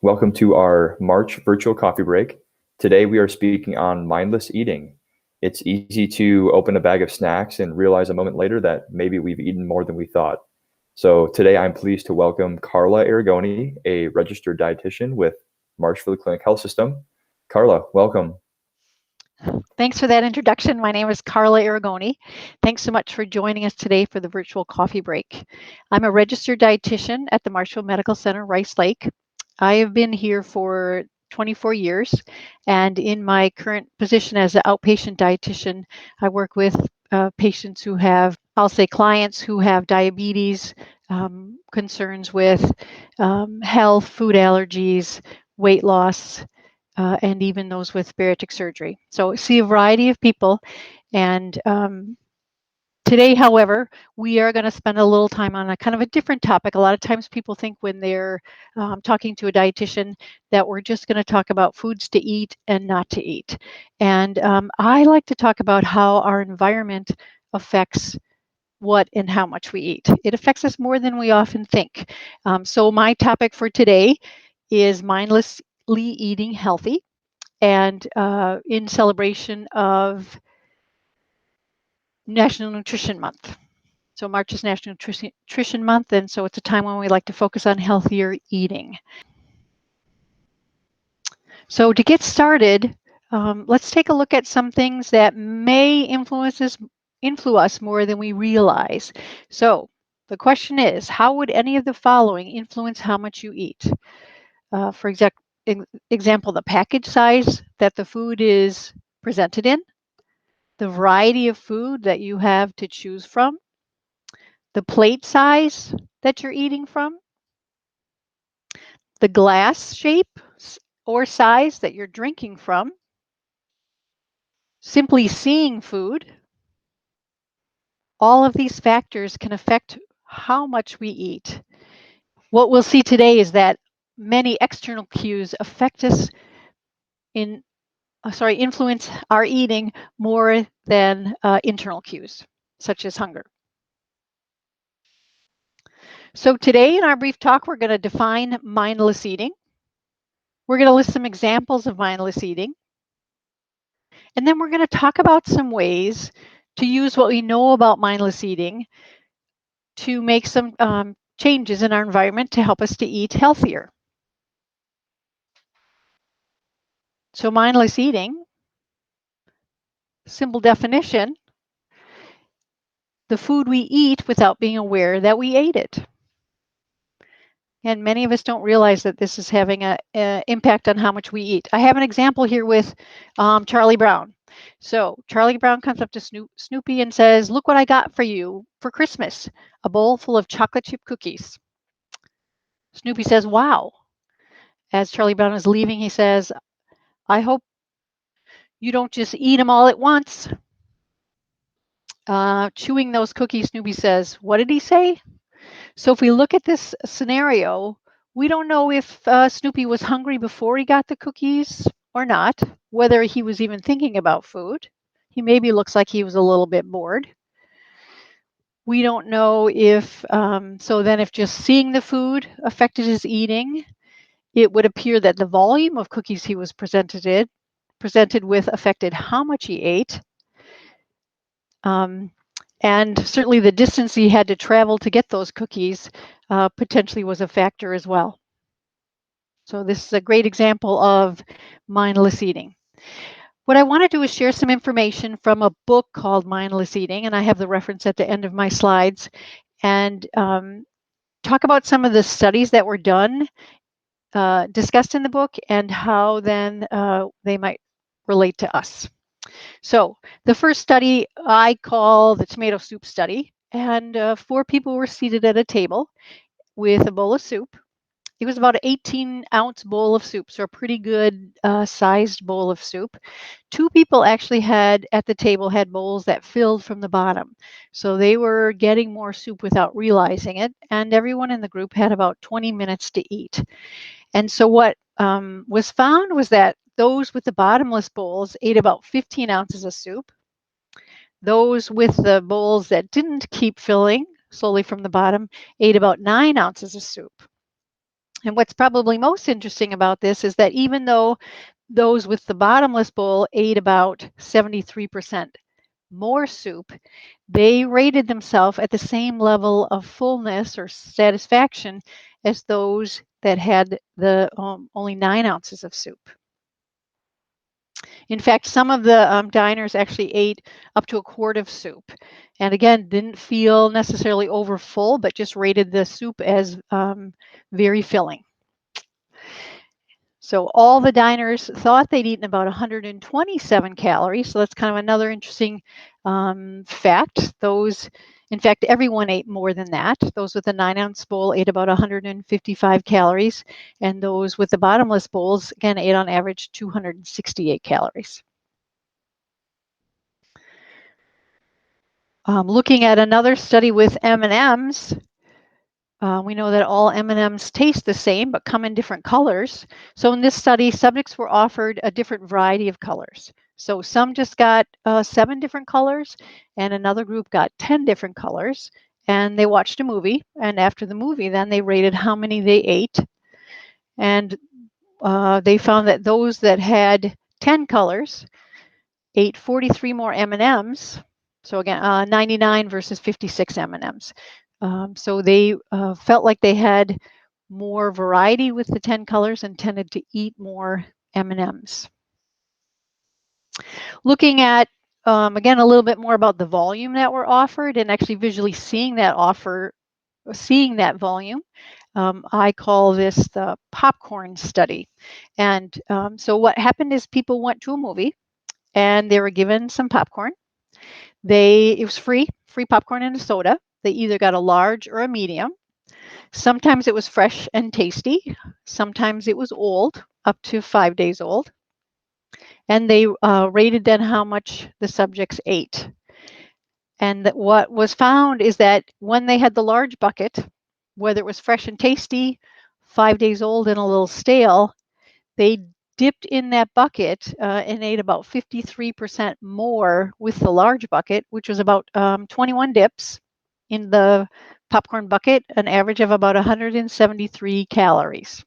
Welcome to our March virtual coffee break. Today we are speaking on mindless eating. It's easy to open a bag of snacks and realize a moment later that maybe we've eaten more than we thought. So today I'm pleased to welcome Karla Arrigoni, a registered dietitian with Marshfield Clinic Health System. Karla, welcome. Thanks for that introduction. My name is Karla Arrigoni. Thanks so much for joining us today for the virtual coffee break. I'm a registered dietitian at the Marshfield Medical Center-Rice Lake. I have been here for 24 years, and in my current position as an outpatient dietitian, I work with patients who have, clients who have diabetes, concerns with health, food allergies, weight loss, and even those with bariatric surgery. So see a variety of people. And today, however, we are going to spend a little time on a kind of a different topic. A lot of times people think when they're talking to a dietitian that we're just going to talk about foods to eat and not to eat. And I like to talk about how our environment affects what and how much we eat. It affects us more than we often think. So my topic for today is mindlessly eating healthy, and in celebration of National Nutrition Month. So March is National Nutrition Month, and so it's a time when we like to focus on healthier eating. So to get started, let's take a look at some things that may influence us more than we realize. So the question is, how would any of the following influence how much you eat? For example, the package size that the food is presented in, the variety of food that you have to choose from, the plate size that you're eating from, the glass shape or size that you're drinking from, simply seeing food. All of these factors can affect how much we eat. What we'll see today is that many external cues affect us influence our eating more than internal cues, such as hunger. So today in our brief talk, we're going to define mindless eating. We're going to list some examples of mindless eating. And then we're going to talk about some ways to use what we know about mindless eating to make some changes in our environment to help us to eat healthier. So mindless eating, simple definition, the food we eat without being aware that we ate it. And many of us don't realize that this is having an impact on how much we eat. I have an example here with Charlie Brown. So Charlie Brown comes up to Snoopy and says, "Look what I got for you for Christmas, a bowl full of chocolate chip cookies." Snoopy says, "Wow." As Charlie Brown is leaving, he says, "I hope you don't just eat them all at once." Chewing those cookies, Snoopy says, "What did he say?" So if we look at this scenario, we don't know if Snoopy was hungry before he got the cookies or not, whether he was even thinking about food. He maybe looks like he was a little bit bored. We don't know if, if just seeing the food affected his eating, it would appear that the volume of cookies he was presented with affected how much he ate. And certainly the distance he had to travel to get those cookies potentially was a factor as well. So this is a great example of mindless eating. What I want to do is share some information from a book called Mindless Eating, and I have the reference at the end of my slides, and talk about some of the studies that were done, discussed in the book, and how then they might relate to us. So the first study I call the tomato soup study, and 4 people were seated at a table with a bowl of soup. It was about an 18-ounce bowl of soup, so a pretty good sized bowl of soup. 2 people actually had bowls that filled from the bottom. So they were getting more soup without realizing it, and everyone in the group had about 20 minutes to eat. And so what was found was that those with the bottomless bowls ate about 15 ounces of soup. Those with the bowls that didn't keep filling slowly from the bottom ate about 9 ounces of soup. And what's probably most interesting about this is that even though those with the bottomless bowl ate about 73% more soup, they rated themselves at the same level of fullness or satisfaction as those that had the only 9 ounces of soup. In fact, some of the diners actually ate up to a quart of soup. And again, didn't feel necessarily over full, but just rated the soup as very filling. So all the diners thought they'd eaten about 127 calories. So that's kind of another interesting fact. In fact, everyone ate more than that. Those with the 9-ounce bowl ate about 155 calories, and those with the bottomless bowls, again, ate on average 268 calories. Looking at another study with M&Ms, we know that all M&Ms taste the same but come in different colors. So in this study, subjects were offered a different variety of colors. So some just got 7 different colors, and another group got 10 different colors. And they watched a movie, and after the movie, then they rated how many they ate. And they found that those that had 10 colors ate 43 more M&Ms. So again, 99 versus 56 M&Ms. So they felt like they had more variety with the 10 colors and tended to eat more M&Ms. Looking at, again, a little bit more about the volume that were offered and actually visually seeing that volume. I call this the popcorn study. And so what happened is people went to a movie and they were given some popcorn. It was free popcorn and a soda. They either got a large or a medium. Sometimes it was fresh and tasty. Sometimes it was old, up to 5 days old. And they rated then how much the subjects ate. And what was found is that when they had the large bucket, whether it was fresh and tasty, 5 days old and a little stale, they dipped in that bucket and ate about 53% more with the large bucket, which was about 21 dips in the popcorn bucket, an average of about 173 calories.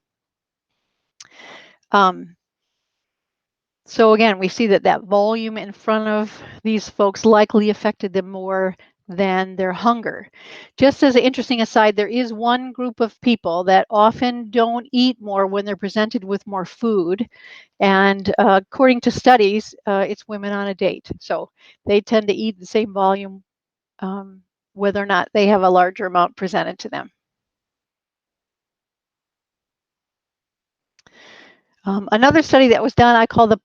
So again, we see that volume in front of these folks likely affected them more than their hunger. Just as an interesting aside, there is one group of people that often don't eat more when they're presented with more food. And according to studies, it's women on a date. So they tend to eat the same volume whether or not they have a larger amount presented to them. Another study that was done, I call the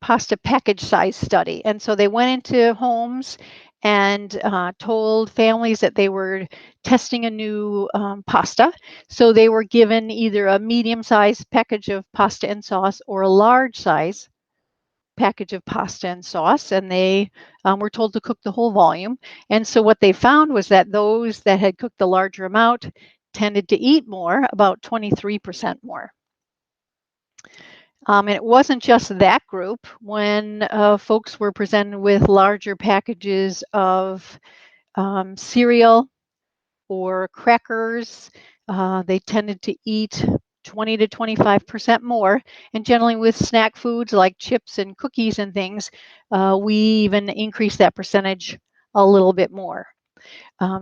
pasta package size study. And so they went into homes and told families that they were testing a new pasta. So they were given either a medium-sized package of pasta and sauce or a large-size package of pasta and sauce, and they were told to cook the whole volume. And so what they found was that those that had cooked the larger amount tended to eat more, about 23% more. And it wasn't just that group. When folks were presented with larger packages of cereal or crackers, they tended to eat 20 to 25% more. And generally with snack foods like chips and cookies and things, we even increase that percentage a little bit more.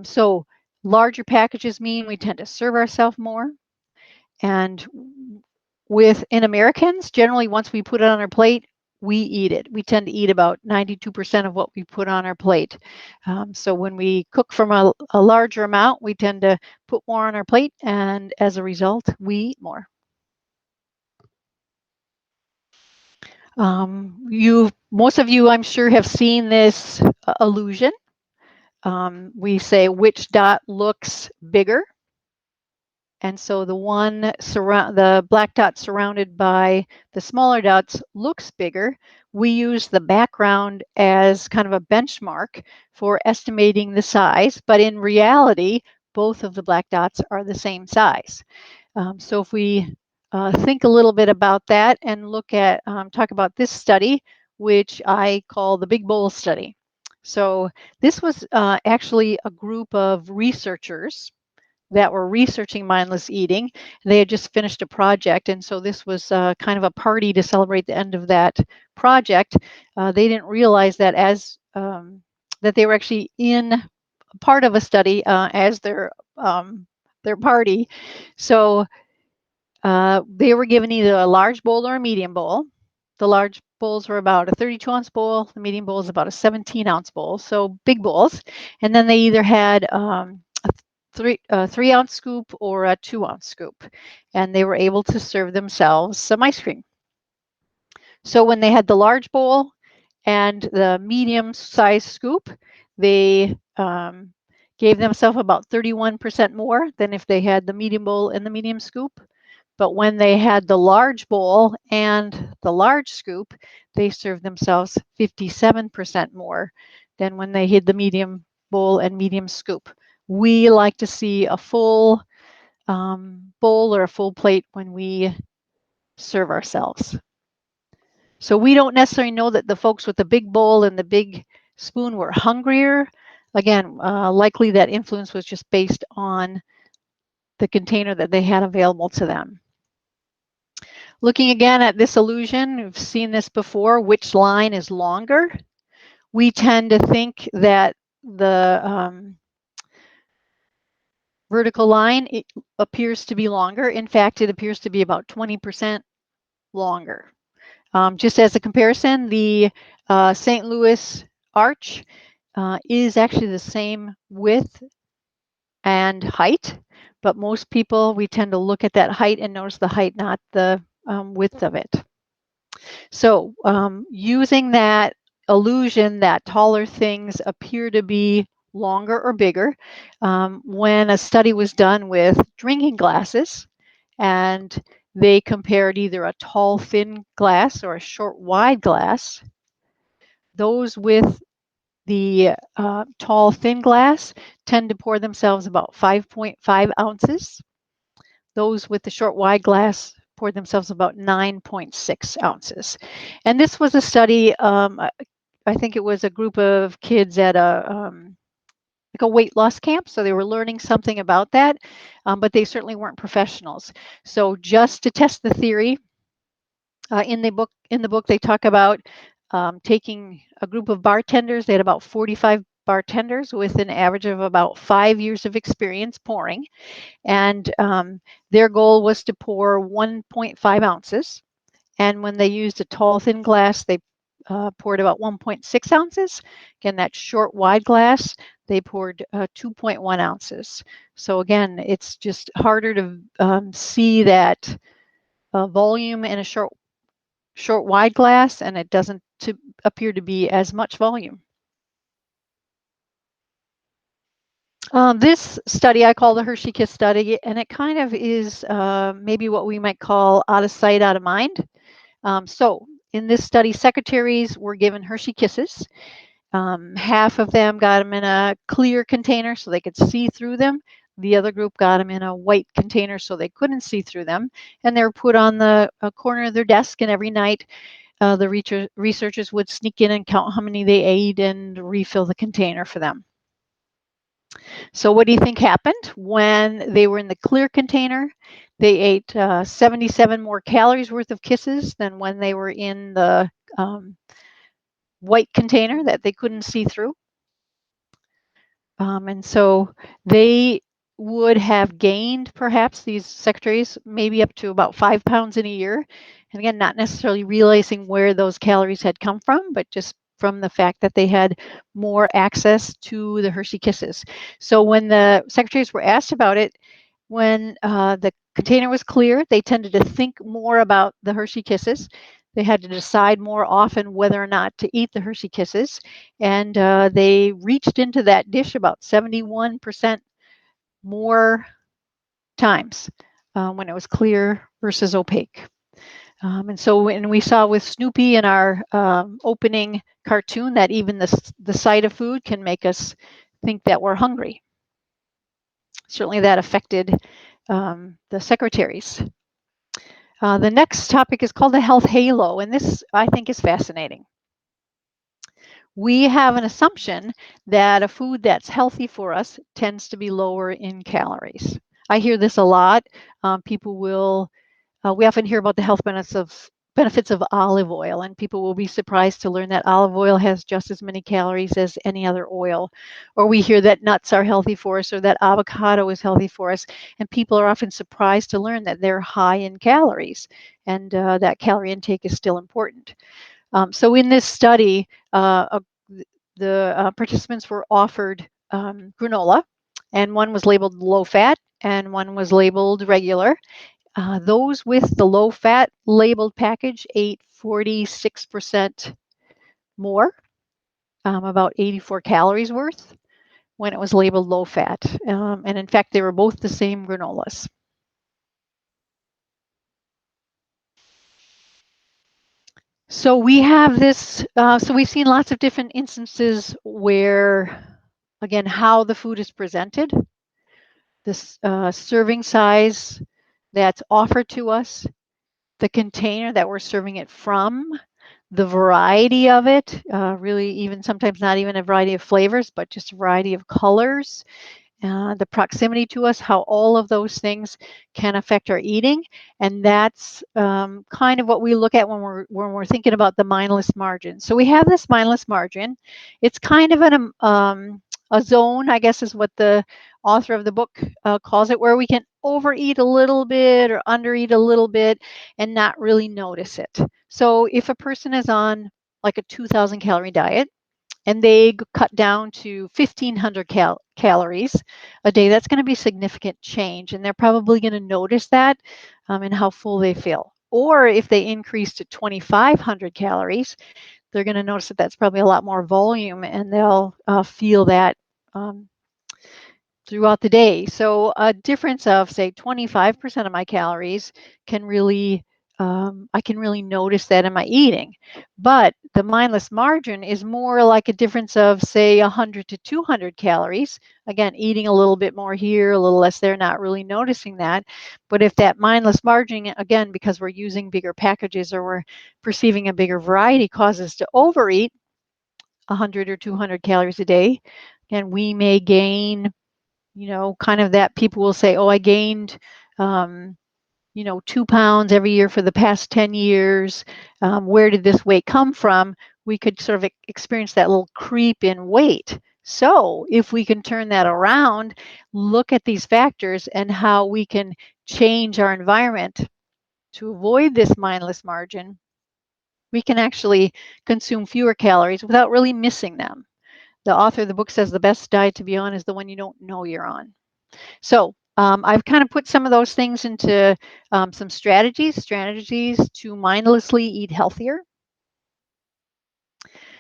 So larger packages mean we tend to serve ourselves more. And in Americans, generally, once we put it on our plate, we eat it. We tend to eat about 92% of what we put on our plate. So when we cook from a larger amount, we tend to put more on our plate, and as a result, we eat more. Most of you, I'm sure, have seen this illusion. We say which dot looks bigger. And so the black dot surrounded by the smaller dots looks bigger. We use the background as kind of a benchmark for estimating the size, but in reality, both of the black dots are the same size. So if we think a little bit about that and talk about this study, which I call the Big Bowl study. So this was actually a group of researchers that were researching mindless eating. They had just finished a project, and so this was kind of a party to celebrate the end of that project. They didn't realize that that they were actually in part of a study as their party. So they were given either a large bowl or a medium bowl. The large bowls were about a 32-ounce bowl. The medium bowl is about a 17-ounce bowl, so big bowls. And then they either had a 3-ounce scoop or a 2-ounce scoop, and they were able to serve themselves some ice cream. So when they had the large bowl and the medium-sized scoop, they gave themselves about 31% more than if they had the medium bowl and the medium scoop. But when they had the large bowl and the large scoop, they served themselves 57% more than when they had the medium bowl and medium scoop. We like to see a full bowl or a full plate when we serve ourselves. So we don't necessarily know that the folks with the big bowl and the big spoon were hungrier. Again, likely that influence was just based on the container that they had available to them. Looking again at this illusion, we've seen this before, which line is longer? We tend to think that the vertical line appears to be longer. In fact, it appears to be about 20% longer. Just as a comparison, the St. Louis Arch is actually the same width and height, but most people, we tend to look at that height and notice the height, not the width of it. So using that illusion that taller things appear to be longer or bigger, when a study was done with drinking glasses and they compared either a tall thin glass or a short wide glass, those with the tall thin glass tend to pour themselves about 5.5 ounces. Those with the short wide glass pour themselves about 9.6 ounces. And this was a study, I think it was a group of kids at like a weight loss camp. So they were learning something about that, but they certainly weren't professionals. So just to test the theory, in the book they talk about taking a group of bartenders. They had about 45 bartenders with an average of about 5 years of experience pouring, and their goal was to pour 1.5 ounces. And when they used a tall thin glass, they poured about 1.6 ounces. Again, that short wide glass, they poured 2.1 ounces. So again, it's just harder to see that volume in a short wide glass, and it doesn't appear to be as much volume. This study I call the Hershey Kiss study, and it kind of is maybe what we might call out of sight, out of mind. So in this study, secretaries were given Hershey Kisses. Half of them got them in a clear container so they could see through them. The other group got them in a white container so they couldn't see through them. And they were put on the corner of their desk, and every night the researchers would sneak in and count how many they ate and refill the container for them. So what do you think happened when they were in the clear container? They ate 77 more calories worth of kisses than when they were in the white container that they couldn't see through. And so they would have gained, perhaps, these secretaries, maybe up to about 5 pounds in a year. And again, not necessarily realizing where those calories had come from, but just from the fact that they had more access to the Hershey Kisses. So when the secretaries were asked about it, when the container was clear, they tended to think more about the Hershey Kisses. They had to decide more often whether or not to eat the Hershey Kisses. And they reached into that dish about 71% more times when it was clear versus opaque. And so when we saw with Snoopy in our opening cartoon that even the sight of food can make us think that we're hungry. Certainly that affected the secretaries. The next topic is called the health halo, and this I think is fascinating. we have an assumption that a food that's healthy for us tends to be lower in calories. I hear this a lot. People will, we often hear about the health benefits of olive oil, and people will be surprised to learn that olive oil has just as many calories as any other oil. Or we hear that nuts are healthy for us, or that avocado is healthy for us, and people are often surprised to learn that they're high in calories, and that calorie intake is still important. So in this study, the participants were offered granola, and one was labeled low fat and one was labeled regular. Those with the low fat labeled package ate 46% more, about 84 calories worth, when it was labeled low fat. And in fact, they were both the same granolas. So we have this, so we've seen lots of different instances where, again, how the food is presented, this serving size that's offered to us, the container that we're serving it from, the variety of it, really even sometimes not even a variety of flavors, but just a variety of colors, the proximity to us, how all of those things can affect our eating. And that's kind of what we look at when we're thinking about the mindless margin. So we have this mindless margin. It's kind of a zone, I guess is what the author of the book calls it, where we can overeat a little bit or undereat a little bit and not really notice it. So if a person is on like a 2,000 calorie diet, and they cut down to 1,500 calories a day, that's going to be significant change. And they're probably going to notice that in how full they feel. Or if they increase to 2,500 calories, they're going to notice that that's probably a lot more volume, and they'll feel that throughout the day. So a difference of, say, 25% of my calories can really, I can really notice that in my eating. But the mindless margin is more like a difference of, say, 100 to 200 calories. Again, eating a little bit more here, a little less there, not really noticing that. But if that mindless margin, again, because we're using bigger packages or we're perceiving a bigger variety, causes to overeat 100 or 200 calories a day, and we may gain, kind of that people will say, oh, I gained, 2 pounds every year for the past 10 years. Where did this weight come from? We could sort of experience that little creep in weight. So if we can turn that around, look at these factors and how we can change our environment to avoid this mindless margin, we can actually consume fewer calories without really missing them. The author of the book says the best diet to be on is the one you don't know you're on. So I've kind of put some of those things into some strategies to mindlessly eat healthier.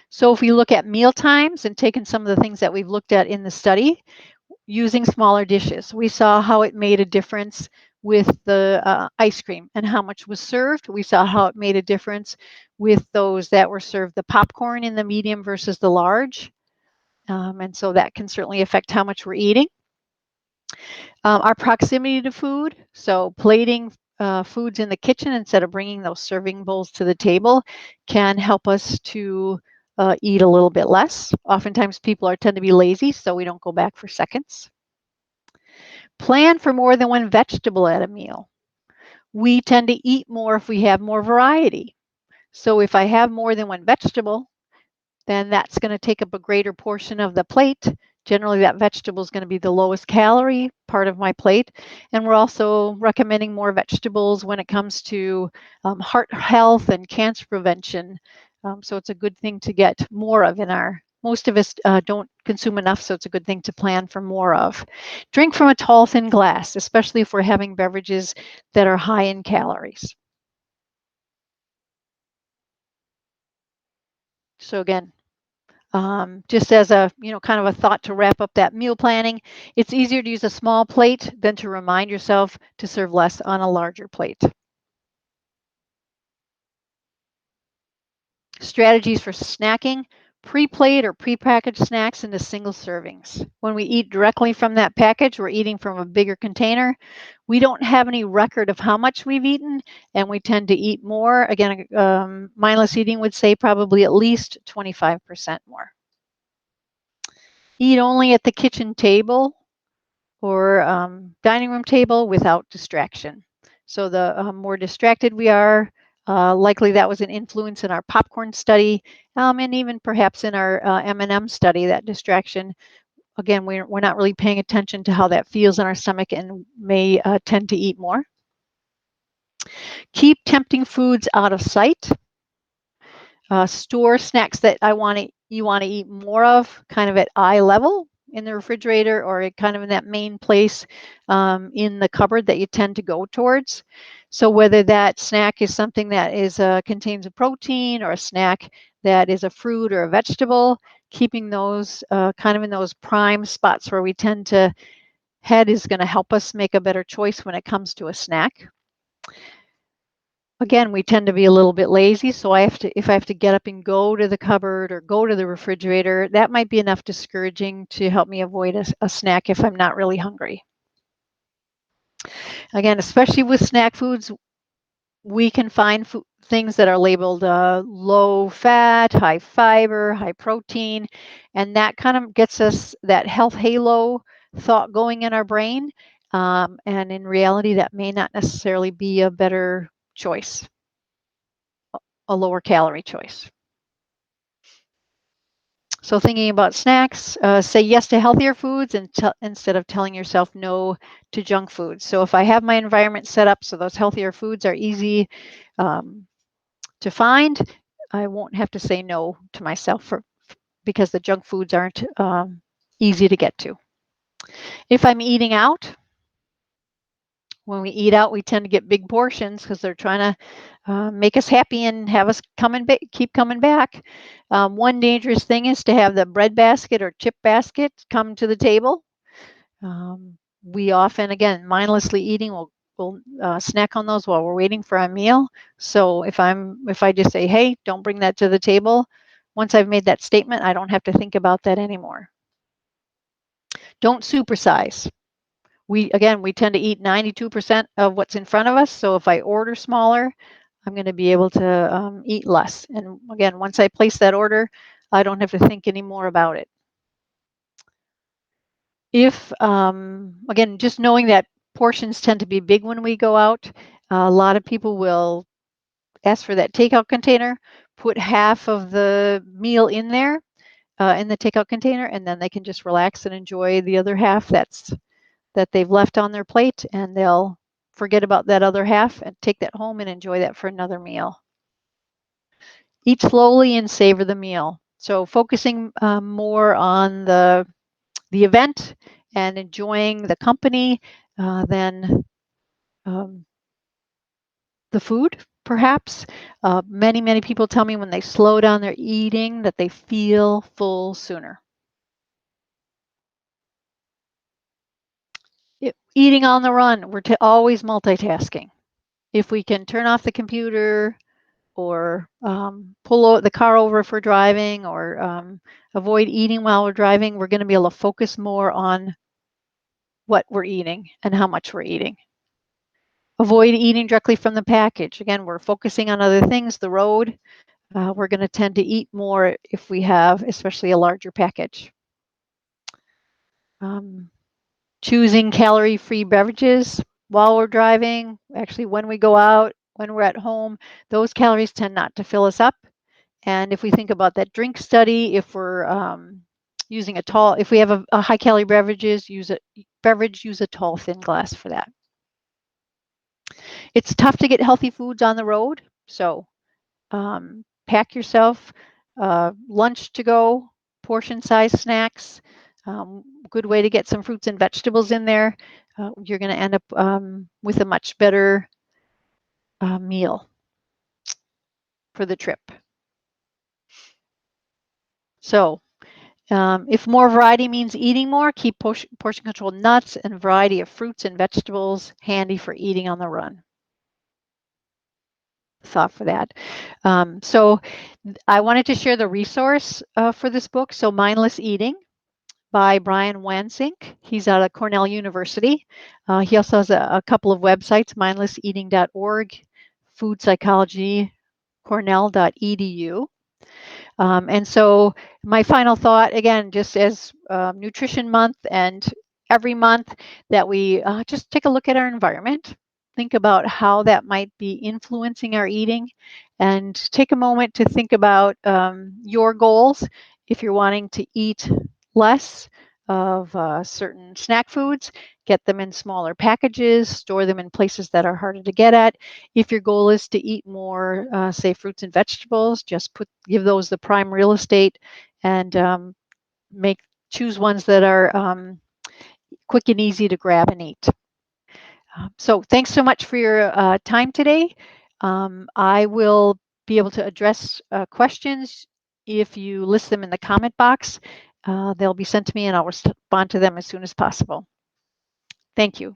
So if we look at meal times and taken some of the things that we've looked at in the study, using smaller dishes, we saw how it made a difference with the ice cream and how much was served. We saw how it made a difference with those that were served the popcorn in the medium versus the large. And so that can certainly affect how much we're eating. Our proximity to food, so plating foods in the kitchen instead of bringing those serving bowls to the table, can help us to eat a little bit less. Oftentimes people tend to be lazy, so we don't go back for seconds. Plan for more than one vegetable at a meal. We tend to eat more if we have more variety. So if I have more than one vegetable, then that's going to take up a greater portion of the plate. Generally, that vegetable is going to be the lowest calorie part of my plate. And we're also recommending more vegetables when it comes to heart health and cancer prevention. So it's a good thing to get more of in our, most of us don't consume enough, so it's a good thing to plan for more of. Drink from a tall, thin glass, especially if we're having beverages that are high in calories. So again, just as a, kind of a thought to wrap up that meal planning, it's easier to use a small plate than to remind yourself to serve less on a larger plate. Strategies for snacking: pre-plate or pre-packaged snacks into single servings. When we eat directly from that package, we're eating from a bigger container. We don't have any record of how much we've eaten, and we tend to eat more. Again, mindless eating would say probably at least 25% more. Eat only at the kitchen table or dining room table without distraction. So the more distracted we are, likely that was an influence in our popcorn study, and even perhaps in our M&M study, that distraction. Again, we're not really paying attention to how that feels in our stomach and may tend to eat more. Keep tempting foods out of sight. Store snacks that you want to eat more of kind of at eye level in the refrigerator or kind of in that main place in the cupboard that you tend to go towards. So whether that snack is something that is contains a protein or a snack that is a fruit or a vegetable, keeping those kind of in those prime spots where we tend to head is going to help us make a better choice when it comes to a snack. Again, we tend to be a little bit lazy, so if I have to get up and go to the cupboard or go to the refrigerator, that might be enough discouraging to help me avoid a snack if I'm not really hungry. Again, especially with snack foods, we can find things that are labeled low fat, high fiber, high protein, and that kind of gets us that health halo thought going in our brain. And in reality, that may not necessarily be a better choice, a lower calorie choice. So thinking about snacks, say yes to healthier foods instead of telling yourself no to junk foods. So if I have my environment set up so those healthier foods are easy to find, I won't have to say no to myself because the junk foods aren't easy to get to. If I'm eating out, when we eat out, we tend to get big portions because they're trying to make us happy and have us keep coming back. One dangerous thing is to have the bread basket or chip basket come to the table. We often, again, mindlessly eating, we'll snack on those while we're waiting for a meal. So if I just say, hey, don't bring that to the table, once I've made that statement, I don't have to think about that anymore. Don't supersize. We tend to eat 92% of what's in front of us. So if I order smaller, I'm going to be able to eat less. And again, once I place that order, I don't have to think anymore about it. If, again, just knowing that portions tend to be big when we go out, a lot of people will ask for that takeout container, put half of the meal in there in the takeout container, and then they can just relax and enjoy the other half that they've left on their plate, and they'll forget about that other half and take that home and enjoy that for another meal. Eat slowly and savor the meal. So focusing more on the event and enjoying the company than the food, perhaps. Many people tell me when they slow down their eating that they feel full sooner. Eating on the run, we're always multitasking. If we can turn off the computer or pull the car over if we're driving or avoid eating while we're driving, we're going to be able to focus more on what we're eating and how much we're eating. Avoid eating directly from the package. Again, we're focusing on other things, the road. We're going to tend to eat more if we have, especially a larger package. Choosing calorie-free beverages while we're driving, actually when we go out, when we're at home, those calories tend not to fill us up. And if we think about that drink study, if we're using if we have a high-calorie beverage, use a tall, thin glass for that. It's tough to get healthy foods on the road, so pack yourself lunch to go, portion-sized snacks. Good way to get some fruits and vegetables in there. You're going to end up with a much better meal for the trip. So if more variety means eating more, keep portion-controlled nuts and variety of fruits and vegetables handy for eating on the run. thought for that. So I wanted to share the resource for this book. So Mindless Eating by Brian Wansink. He's out of Cornell University. He also has a couple of websites, mindlesseating.org, food psychology, cornell.edu. And so my final thought, again, just as Nutrition Month and every month, that we just take a look at our environment, think about how that might be influencing our eating, and take a moment to think about your goals. If you're wanting to eat less of certain snack foods, get them in smaller packages, store them in places that are harder to get at. If your goal is to eat more, say, fruits and vegetables, just give those the prime real estate, and choose ones that are quick and easy to grab and eat. So thanks so much for your time today. I will be able to address questions if you list them in the comment box. They'll be sent to me and I'll respond to them as soon as possible. Thank you.